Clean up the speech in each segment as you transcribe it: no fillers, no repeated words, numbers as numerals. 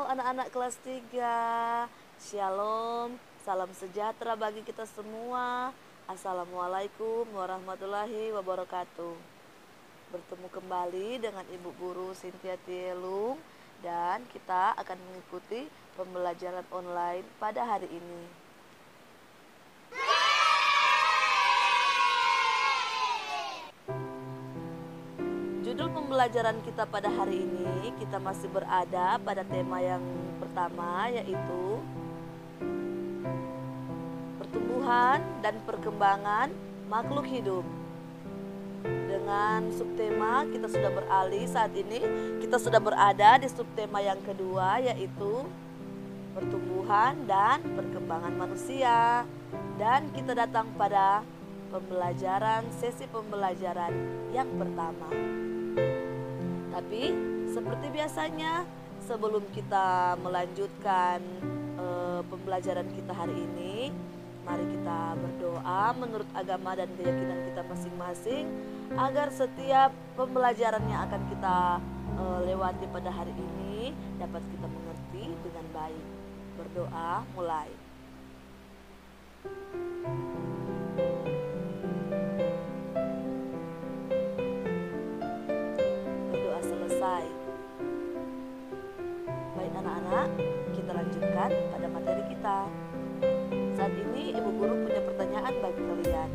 anak-anak kelas 3. Shalom, salam sejahtera bagi kita semua. Assalamualaikum warahmatullahi wabarakatuh. Bertemu kembali dengan Ibu Guru Cynthia Tielung dan kita akan mengikuti pembelajaran online pada hari ini. Judul pembelajaran kita pada hari ini, kita masih berada pada tema yang pertama, yaitu pertumbuhan dan perkembangan makhluk hidup. Dengan subtema kita sudah beralih, saat ini kita sudah berada di subtema yang kedua, yaitu pertumbuhan dan perkembangan manusia. Dan kita datang pada sesi pembelajaran yang pertama. Tapi seperti biasanya, sebelum kita melanjutkan pembelajaran kita hari ini, mari kita berdoa menurut agama dan keyakinan kita masing-masing, agar setiap pembelajaran yang akan kita lewati pada hari ini dapat kita mengerti dengan baik. Berdoa mulai. Baik anak-anak, kita lanjutkan pada materi kita. Saat ini Ibu Guru punya pertanyaan bagi kalian.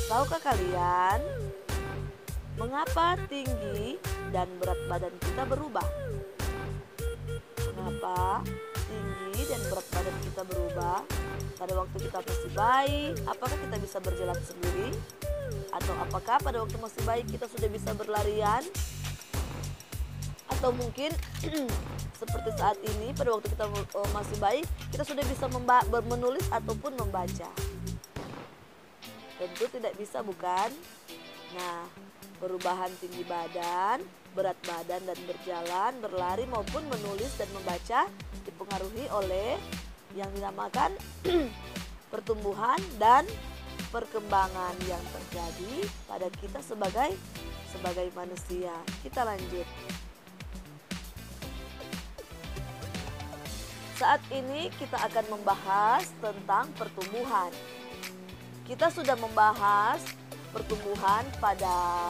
Tahukah kalian mengapa tinggi dan berat badan kita berubah? Mengapa tinggi dan berat badan kita berubah? Pada waktu kita masih bayi, apakah kita bisa berjalan sendiri? Atau apakah pada waktu masih bayi kita sudah bisa berlarian? Atau mungkin seperti saat ini, pada waktu kita masih bayi, kita sudah bisa menulis ataupun membaca? Tentu tidak bisa, bukan? Nah, perubahan tinggi badan, berat badan dan berjalan, berlari maupun menulis dan membaca dipengaruhi oleh yang dinamakan pertumbuhan dan perkembangan yang terjadi pada kita sebagai manusia. Kita lanjut. Saat ini kita akan membahas tentang pertumbuhan. Kita sudah membahas pertumbuhan pada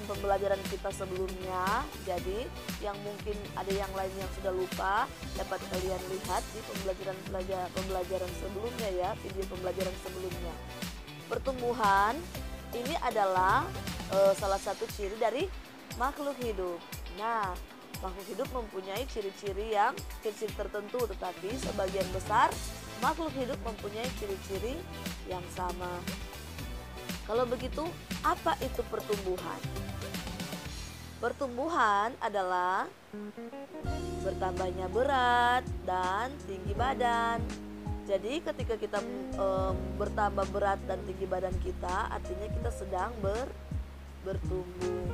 pembelajaran kita sebelumnya. Jadi yang mungkin ada yang lain yang sudah lupa, dapat kalian lihat di pembelajaran sebelumnya ya, video pembelajaran sebelumnya. Pertumbuhan ini adalah salah satu ciri dari makhluk hidup. Nah, makhluk hidup mempunyai ciri-ciri tertentu, tetapi sebagian besar makhluk hidup mempunyai ciri-ciri yang sama. Kalau begitu, apa itu pertumbuhan? Pertumbuhan adalah bertambahnya berat dan tinggi badan. Jadi ketika kita bertambah berat dan tinggi badan kita, artinya kita sedang bertumbuh.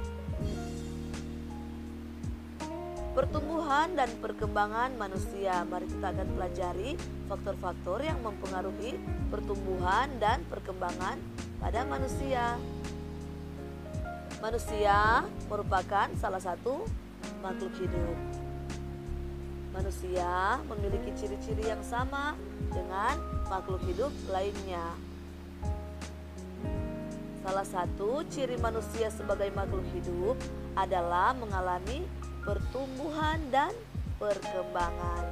Pertumbuhan dan perkembangan manusia. Mari kita akan pelajari faktor-faktor yang mempengaruhi pertumbuhan dan perkembangan pada manusia. Manusia merupakan salah satu makhluk hidup. Manusia memiliki ciri-ciri yang sama dengan makhluk hidup lainnya. Salah satu ciri manusia sebagai makhluk hidup adalah mengalami pertumbuhan dan perkembangan.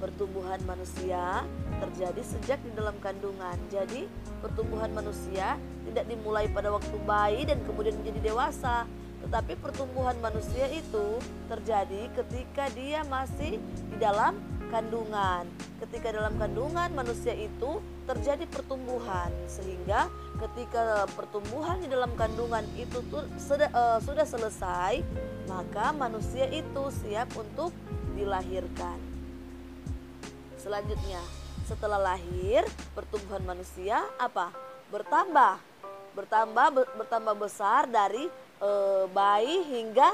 Pertumbuhan manusia terjadi sejak di dalam kandungan. Jadi pertumbuhan manusia tidak dimulai pada waktu bayi dan kemudian menjadi dewasa, tetapi pertumbuhan manusia itu terjadi ketika dia masih di dalam kandungan. Ketika dalam kandungan manusia itu terjadi pertumbuhan, sehingga ketika pertumbuhan di dalam kandungan itu sudah selesai, maka manusia itu siap untuk dilahirkan. Selanjutnya, setelah lahir, pertumbuhan manusia bertambah besar dari bayi hingga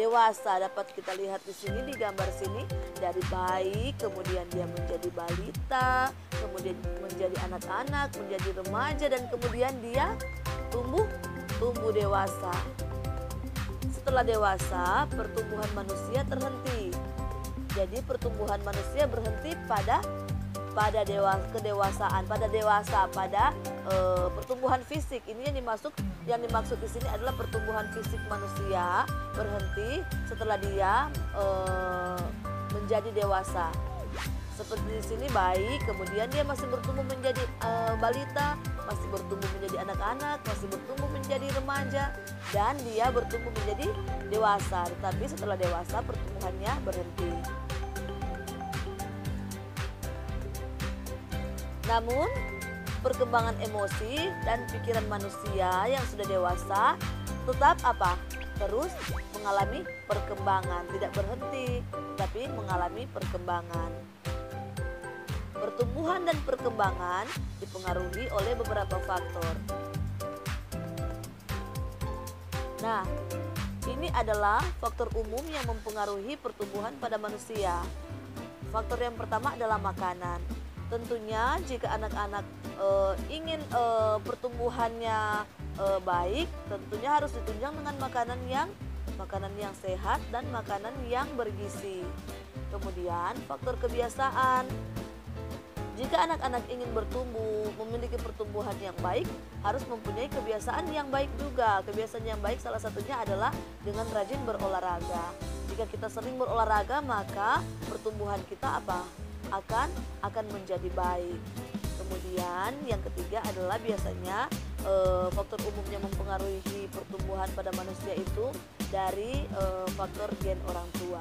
dewasa. Dapat kita lihat di sini, di gambar sini, dari bayi kemudian dia menjadi balita, kemudian menjadi anak-anak, menjadi remaja, dan kemudian dia tumbuh dewasa. setelah dewasa, pertumbuhan manusia terhenti. Jadi pertumbuhan manusia berhenti pada kedewasaan, pada dewasa, pada pertumbuhan fisik. Ini yang dimaksud di sini adalah pertumbuhan fisik manusia berhenti setelah dia menjadi dewasa. Seperti di sini bayi, kemudian dia masih bertumbuh menjadi balita, masih bertumbuh menjadi anak-anak, masih bertumbuh menjadi remaja, dan dia bertumbuh menjadi dewasa. Tetapi setelah dewasa pertumbuhannya berhenti. Namun perkembangan emosi dan pikiran manusia yang sudah dewasa tetap terus mengalami perkembangan, tidak berhenti, tapi mengalami perkembangan. Pertumbuhan dan perkembangan dipengaruhi oleh beberapa faktor. Nah, ini adalah faktor umum yang mempengaruhi pertumbuhan pada manusia. Faktor yang pertama adalah makanan. Tentunya jika anak-anak ingin pertumbuhannya baik, tentunya harus ditunjang dengan makanan yang sehat dan makanan yang bergizi. Kemudian faktor kebiasaan. Jika anak-anak ingin bertumbuh, memiliki pertumbuhan yang baik, harus mempunyai kebiasaan yang baik juga. Kebiasaan yang baik salah satunya adalah dengan rajin berolahraga. Jika kita sering berolahraga, maka pertumbuhan kita akan menjadi baik. Kemudian yang ketiga adalah biasanya faktor umum yang mempengaruhi pertumbuhan pada manusia itu dari faktor gen orang tua.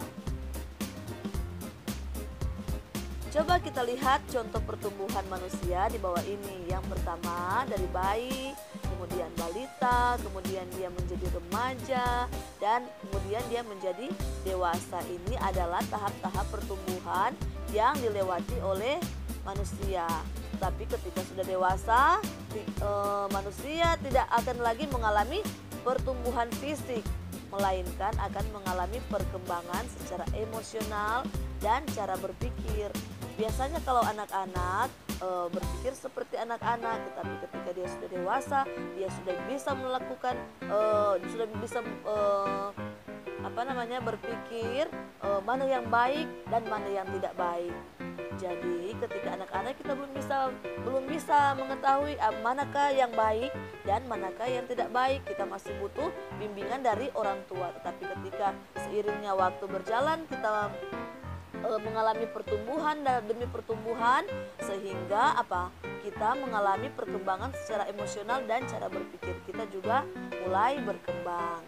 Coba kita lihat contoh pertumbuhan manusia di bawah ini. Yang pertama dari bayi, kemudian balita, kemudian dia menjadi remaja, dan kemudian dia menjadi dewasa. Ini adalah tahap-tahap pertumbuhan yang dilewati oleh manusia. Tapi ketika sudah dewasa, manusia tidak akan lagi mengalami pertumbuhan fisik, melainkan akan mengalami perkembangan secara emosional dan cara berpikir. Biasanya kalau anak-anak berpikir seperti anak-anak, tetapi ketika dia sudah dewasa, dia sudah bisa melakukan, berpikir mana yang baik dan mana yang tidak baik. Jadi ketika anak-anak kita belum bisa mengetahui manakah yang baik dan manakah yang tidak baik, kita masih butuh bimbingan dari orang tua. Tetapi ketika seiringnya waktu berjalan, kita mengalami pertumbuhan dan demi pertumbuhan, sehingga kita mengalami perkembangan secara emosional dan cara berpikir kita juga mulai berkembang.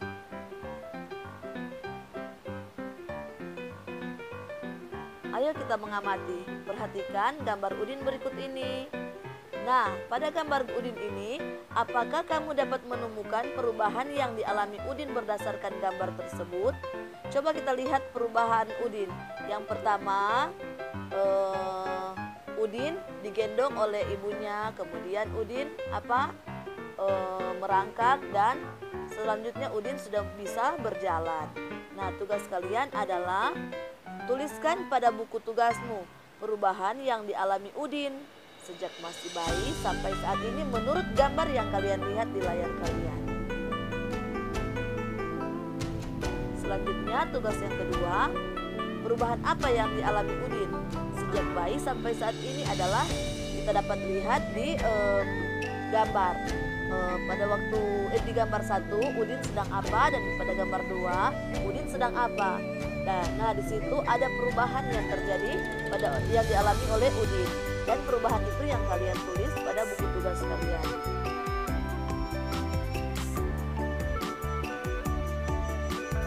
Ayo kita mengamati, perhatikan gambar Udin berikut ini. Nah, pada gambar Udin ini, apakah kamu dapat menemukan perubahan yang dialami Udin berdasarkan gambar tersebut? Coba kita lihat perubahan Udin. Yang pertama, Udin digendong oleh ibunya, kemudian Udin merangkak, dan selanjutnya Udin sudah bisa berjalan. Nah, tugas kalian adalah tuliskan pada buku tugasmu perubahan yang dialami Udin sejak masih bayi sampai saat ini menurut gambar yang kalian lihat di layar kalian. Selanjutnya tugas yang kedua, perubahan apa yang dialami Udin sejak bayi sampai saat ini adalah kita dapat lihat di gambar. Pada waktu di gambar 1 Udin sedang apa, dan pada gambar 2 Udin sedang apa. Nah, di situ ada perubahan yang terjadi yang dialami oleh Udin, dan perubahan itu yang kalian tulis pada buku tugas kalian.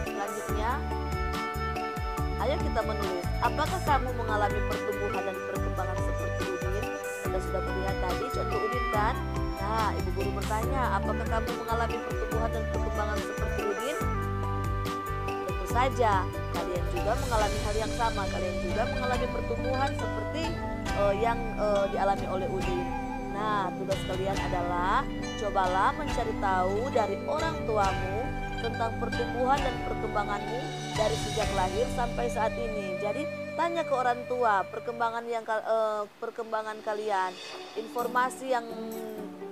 Selanjutnya, ayo kita menulis, apakah kamu mengalami pertumbuhan dan perkembangan seperti Udin? Kita sudah melihat tadi contoh Udin kan? Nah, ibu guru bertanya, apakah kamu mengalami pertumbuhan dan perkembangan seperti Udin? Tentu saja, kalian juga mengalami hal yang sama. Kalian juga mengalami pertumbuhan seperti yang dialami oleh Udin. Nah, tugas kalian adalah cobalah mencari tahu dari orang tuamu tentang pertumbuhan dan perkembanganmu dari sejak lahir sampai saat ini. Jadi tanya ke orang tua perkembangan kalian, informasi yang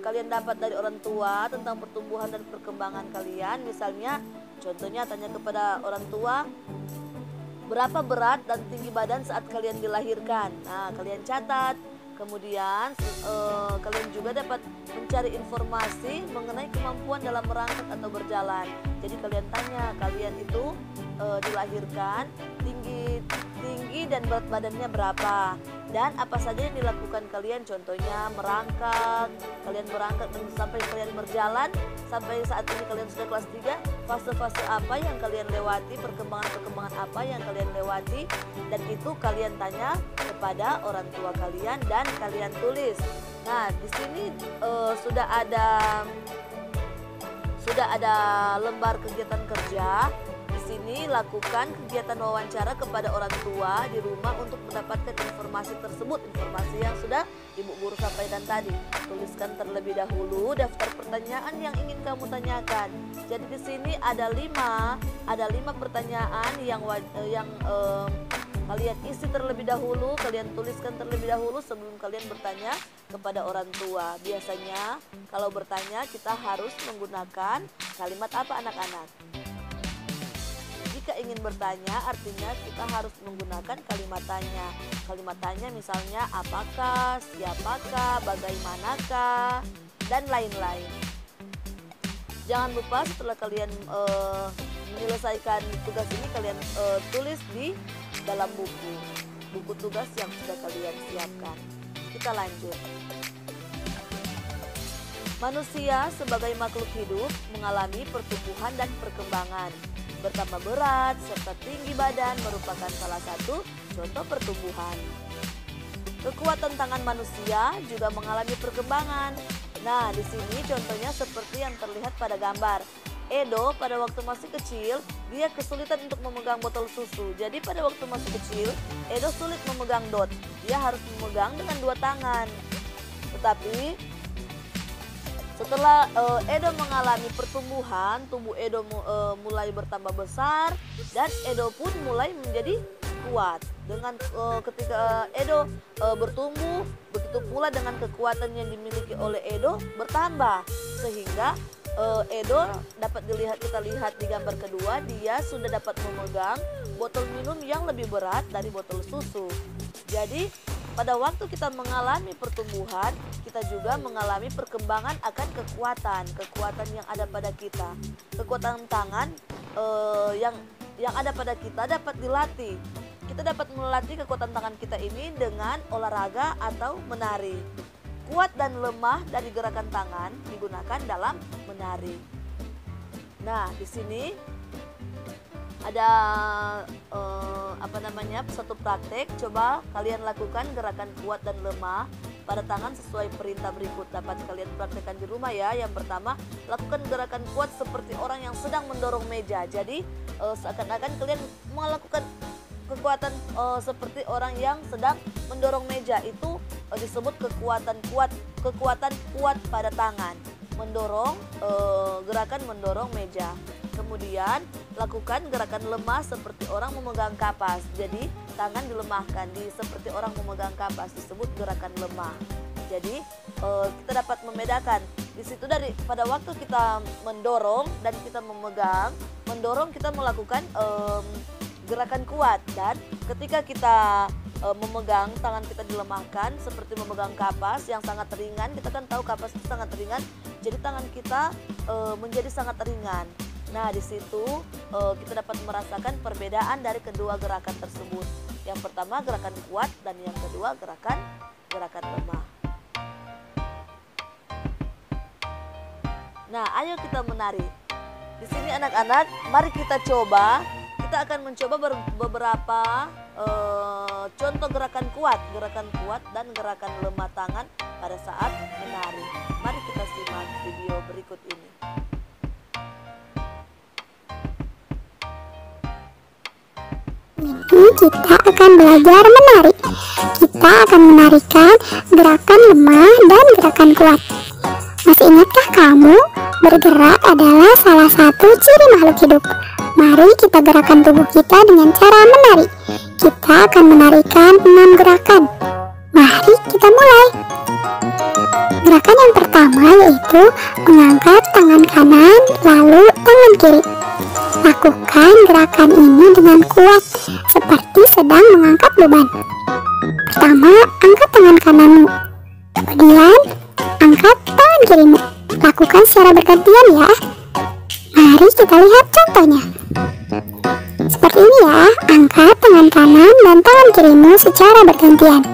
kalian dapat dari orang tua tentang pertumbuhan dan perkembangan kalian. Misalnya Contohnya tanya kepada orang tua, berapa berat dan tinggi badan saat kalian dilahirkan. Nah, kalian catat. Kemudian kalian juga dapat mencari informasi mengenai kemampuan dalam merangkak atau berjalan. Jadi kalian tanya, kalian itu dilahirkan tinggi dan berat badannya berapa, dan apa saja yang dilakukan kalian. Contohnya merangkak, kalian merangkak dan sampai kalian berjalan sampai saat ini kalian sudah kelas 3, fase-fase apa yang kalian lewati, perkembangan apa yang kalian lewati, dan itu kalian tanya kepada orang tua kalian dan kalian tulis. Nah, di sini sudah ada lembar kegiatan kerja. Di sini lakukan kegiatan wawancara kepada orang tua di rumah untuk mendapatkan informasi tersebut, informasi yang sudah Ibu Guru sampaikan tadi. Tuliskan terlebih dahulu daftar pertanyaan yang ingin kamu tanyakan. Jadi di sini ada 5 pertanyaan yang kalian isi terlebih dahulu, kalian tuliskan terlebih dahulu sebelum kalian bertanya kepada orang tua. Biasanya kalau bertanya kita harus menggunakan kalimat apa, anak-anak? Jika ingin bertanya artinya kita harus menggunakan kalimat tanya. Kalimat tanya misalnya apakah, siapakah, bagaimanakah, dan lain-lain. Jangan lupa setelah kalian menyelesaikan tugas ini, kalian tulis di dalam buku tugas yang sudah kalian siapkan. Kita lanjut. Manusia sebagai makhluk hidup mengalami pertumbuhan dan perkembangan. Bertambah berat serta tinggi badan merupakan salah satu contoh pertumbuhan. Kekuatan tangan manusia juga mengalami perkembangan. Nah, di sini contohnya seperti yang terlihat pada gambar. Edo pada waktu masih kecil, dia kesulitan untuk memegang botol susu. Jadi pada waktu masih kecil, Edo sulit memegang dot. Dia harus memegang dengan 2 tangan. Tetapi setelah Edo mengalami pertumbuhan, tubuh Edo mulai bertambah besar dan Edo pun mulai menjadi kuat. Dengan ketika Edo bertumbuh, begitu pula dengan kekuatan yang dimiliki oleh Edo bertambah, sehingga Edo dapat kita lihat di gambar kedua, dia sudah dapat memegang botol minum yang lebih berat dari botol susu. Jadi pada waktu kita mengalami pertumbuhan, kita juga mengalami perkembangan akan kekuatan yang ada pada kita. Kekuatan tangan yang ada pada kita dapat dilatih. Kita dapat melatih kekuatan tangan kita ini dengan olahraga atau menari. Kuat dan lemah dari gerakan tangan digunakan dalam menari. Nah, di sini ada satu praktek. Coba kalian lakukan gerakan kuat dan lemah pada tangan sesuai perintah berikut. Dapat kalian praktekkan di rumah ya. Yang pertama, lakukan gerakan kuat seperti orang yang sedang mendorong meja. Jadi seakan-akan kalian melakukan kekuatan seperti orang yang sedang mendorong meja. Itu disebut kekuatan kuat pada tangan. Mendorong, gerakan mendorong meja. Kemudian lakukan gerakan lemah seperti orang memegang kapas. Jadi tangan dilemahkan seperti orang memegang kapas, disebut gerakan lemah. Jadi kita dapat membedakan di situ pada waktu kita mendorong dan kita memegang. Mendorong kita melakukan gerakan kuat, dan ketika kita memegang, tangan kita dilemahkan seperti memegang kapas yang sangat ringan. Kita kan tahu kapas itu sangat ringan, jadi tangan kita menjadi sangat ringan. Nah, di situ kita dapat merasakan perbedaan dari kedua gerakan tersebut. Yang pertama gerakan kuat dan yang kedua gerakan lemah. Nah, ayo kita menari. Di sini anak-anak, mari kita coba. Kita akan mencoba beberapa contoh gerakan kuat dan gerakan lemah tangan pada saat menari. Mari kita simak video berikut ini. Ini kita akan belajar menari. Kita akan menarikan gerakan lemah dan gerakan kuat. Masih ingatkah kamu? Bergerak adalah salah satu ciri makhluk hidup. Mari kita gerakan tubuh kita dengan cara menari. Kita akan menarikan 6 gerakan. Mari kita mulai. Gerakan yang pertama yaitu mengangkat tangan kanan lalu tangan kiri. Lakukan gerakan ini dengan kuat, seperti sedang mengangkat beban. Pertama, angkat tangan kananmu. Kemudian, angkat tangan kirimu. Lakukan secara bergantian ya. Mari kita lihat contohnya. Seperti ini ya, angkat tangan kanan dan tangan kirimu secara bergantian.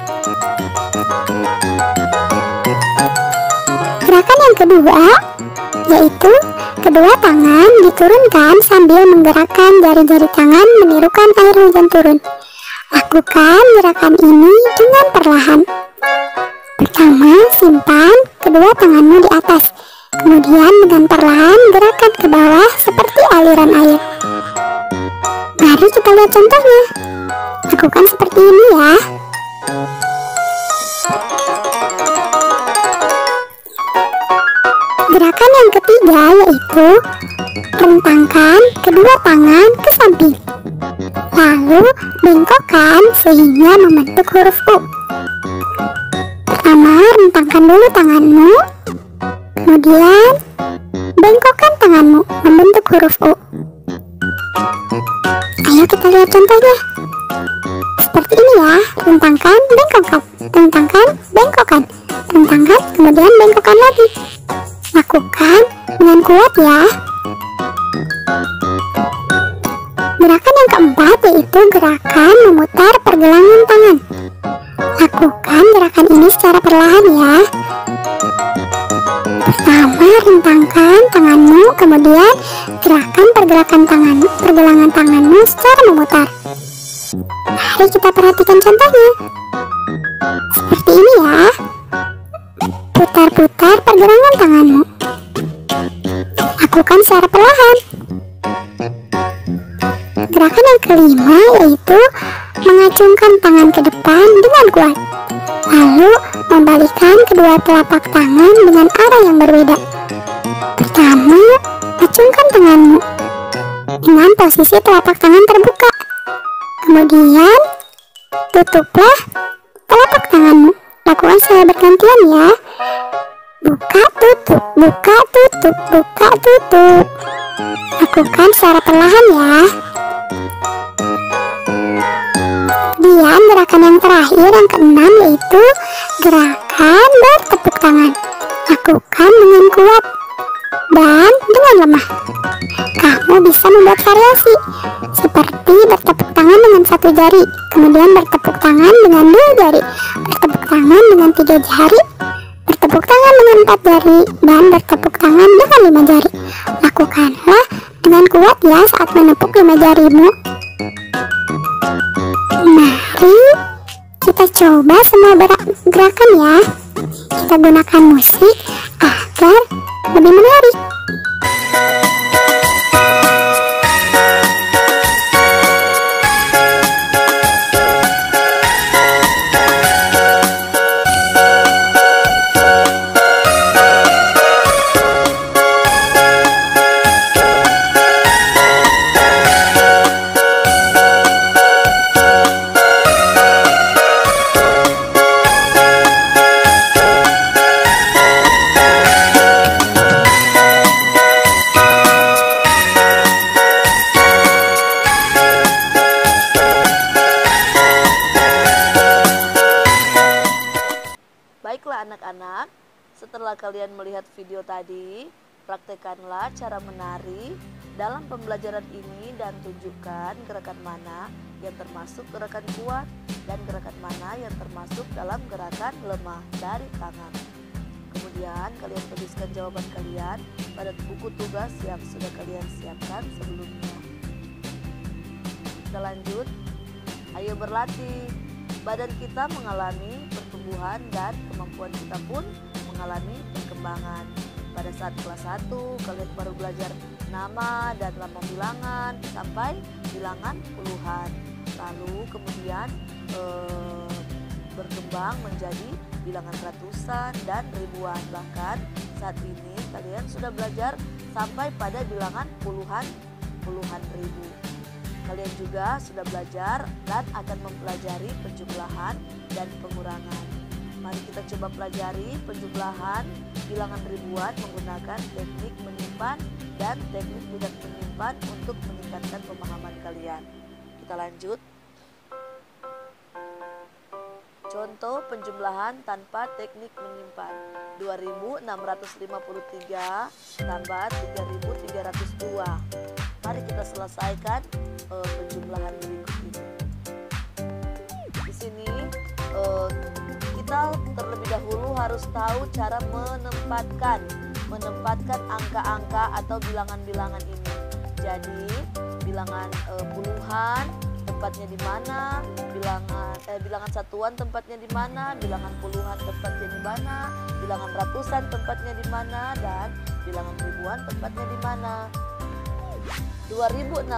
Gerakan yang kedua, yaitu kedua tangan diturunkan sambil menggerakkan jari-jari tangan menirukan air hujan turun. Lakukan gerakan ini dengan perlahan. Pertama, simpan kedua tanganmu di atas. Kemudian dengan perlahan gerakan ke bawah seperti aliran air. Mari kita lihat contohnya. Lakukan seperti ini ya. Gerakan yang ketiga yaitu rentangkan kedua tangan ke samping. Lalu bengkokkan sehingga membentuk huruf U. Pertama, rentangkan dulu tanganmu. Kemudian bengkokkan tanganmu membentuk huruf U. Ayo kita lihat contohnya. Seperti ini ya, rentangkan, bengkokkan, rentangkan, bengkokkan, rentangkan, kemudian bengkokkan lagi. Lakukan dengan kuat ya. Gerakan yang keempat yaitu gerakan memutar pergelangan tangan. Lakukan gerakan ini secara perlahan ya. Pertama, rentangkan tanganmu, kemudian gerakan pergelangan tanganmu secara memutar. Mari kita perhatikan contohnya. Seperti ini ya. Putar-putar pergelangan tanganmu. Lakukan secara perlahan. Gerakan yang kelima yaitu mengacungkan tangan ke depan dengan kuat. Lalu membalikkan kedua telapak tangan dengan arah yang berbeda. Pertama, acungkan tanganmu dengan posisi telapak tangan terbuka. Kemudian, tutuplah telapak tanganmu. Lakukan secara bergantian ya. Buka, tutup, buka, tutup, buka, tutup. Lakukan secara perlahan ya. Kemudian gerakan yang terakhir, yang keenam, yaitu gerakan bertepuk tangan. Lakukan dengan kuat dan dengan lemah. Kamu bisa membuat variasi, seperti bertepuk tangan dengan satu jari, kemudian bertepuk tangan dengan dua jari, bertepuk tangan dengan tiga jari, bertepuk tangan dengan 4 jari, dan bertepuk tangan dengan 5 jari. Lakukanlah dengan kuat ya saat menepuk 5 jarimu. Mari kita coba semua gerakan ya. Kita gunakan musik agar lebih menarik. Baiklah anak-anak, setelah kalian melihat video tadi, praktekkanlah cara menari dalam pembelajaran ini dan tunjukkan gerakan mana yang termasuk gerakan kuat dan gerakan mana yang termasuk dalam gerakan lemah dari tangan. Kemudian kalian tuliskan jawaban kalian pada buku tugas yang sudah kalian siapkan sebelumnya. Kita lanjut, ayo berlatih. Badan kita mengalami pertumbuhan dan kemampuan kita pun mengalami perkembangan. Pada saat kelas 1 kalian baru belajar nama dan lambang bilangan sampai bilangan puluhan. Lalu kemudian berkembang menjadi bilangan ratusan dan ribuan. Bahkan saat ini kalian sudah belajar sampai pada bilangan puluhan ribu. Kalian juga sudah belajar dan akan mempelajari penjumlahan dan pengurangan. Mari kita coba pelajari penjumlahan bilangan ribuan menggunakan teknik menyimpan dan teknik tidak menyimpan untuk meningkatkan pemahaman kalian. Kita lanjut. Contoh penjumlahan tanpa teknik menyimpan. 2653 tambah 3302. Mari kita selesaikan penjumlahan berikut ini. Di sini kita terlebih dahulu harus tahu cara menempatkan angka-angka atau bilangan-bilangan ini. Jadi bilangan puluhan tempatnya di mana, bilangan satuan tempatnya di mana, bilangan puluhan tempatnya di mana, bilangan ratusan tempatnya di mana, dan bilangan ribuan tempatnya di mana. 2653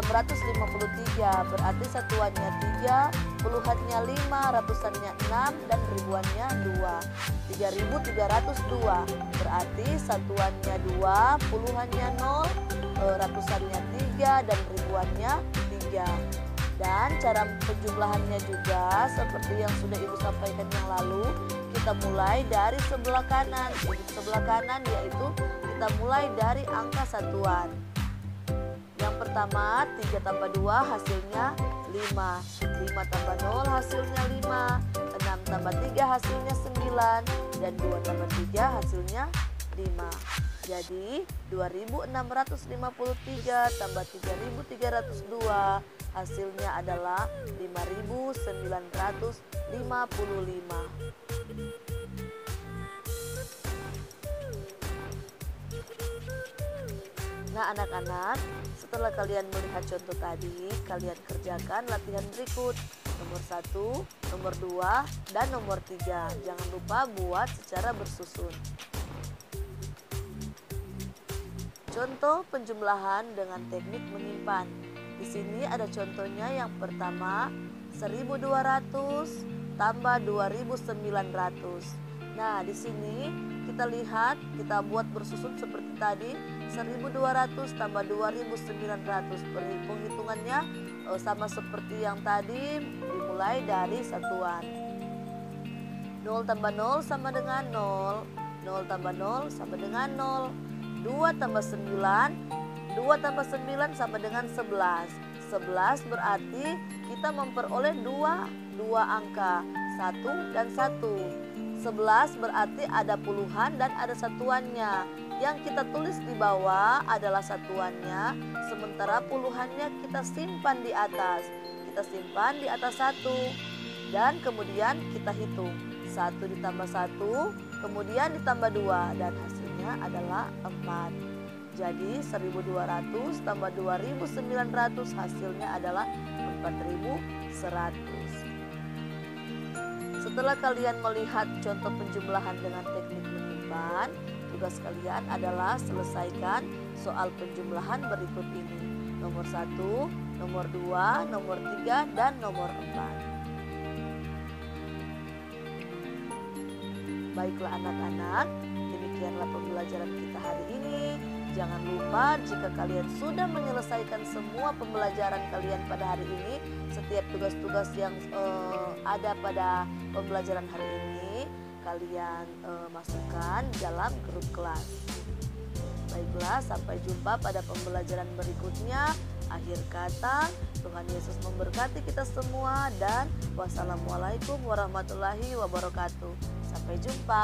berarti satuannya 3, puluhannya 5, ratusannya 6, dan ribuannya 2. 3302 berarti satuannya 2, puluhannya 0, ratusannya 3, dan ribuannya 3. Dan cara penjumlahannya juga seperti yang sudah Ibu sampaikan yang lalu, kita mulai dari sebelah kanan. Sebelah kanan yaitu kita mulai dari angka satuan. Yang pertama 3 tambah 2 hasilnya 5, 5 tambah 0 hasilnya 5, 6 tambah 3 hasilnya 9, dan 2 tambah 3 hasilnya 5. Jadi 2653 tambah 3302 hasilnya adalah 5955. Nah anak-anak, setelah kalian melihat contoh tadi, kalian kerjakan latihan berikut. Nomor 1, nomor 2, dan nomor 3. Jangan lupa buat secara bersusun. Contoh penjumlahan dengan teknik menyimpan. Di sini ada contohnya yang pertama 1200 tambah 2900. Nah, di sini kita lihat, kita buat bersusun seperti tadi, 1200 tambah 2900. Penghitungannya sama seperti yang tadi, dimulai dari satuan. 0 tambah 0 sama dengan 0, 0 tambah 0 sama dengan 0. 2 tambah 9, 2 tambah 9 sama dengan 11. 11 berarti kita memperoleh dua angka, 1 dan 1. 11 berarti ada puluhan dan ada satuannya. Yang kita tulis di bawah adalah satuannya, sementara puluhannya kita simpan di atas. Kita simpan di atas 1 dan kemudian kita hitung. 1 ditambah 1, kemudian ditambah 2, dan hasilnya adalah 4. Jadi 1200 tambah 2900 hasilnya adalah 4100. Setelah kalian melihat contoh penjumlahan dengan teknik menyimpan, tugas kalian adalah selesaikan soal penjumlahan berikut ini. Nomor 1, nomor 2, nomor 3, dan nomor 4. Baiklah anak-anak, demikianlah pembelajaran kita hari ini. Jangan lupa jika kalian sudah menyelesaikan semua pembelajaran kalian pada hari ini, setiap tugas-tugas yang ada pada pembelajaran hari ini, kalian masukkan dalam grup kelas. Baiklah, sampai jumpa pada pembelajaran berikutnya. Akhir kata, Tuhan Yesus memberkati kita semua dan wassalamualaikum warahmatullahi wabarakatuh. Sampai jumpa.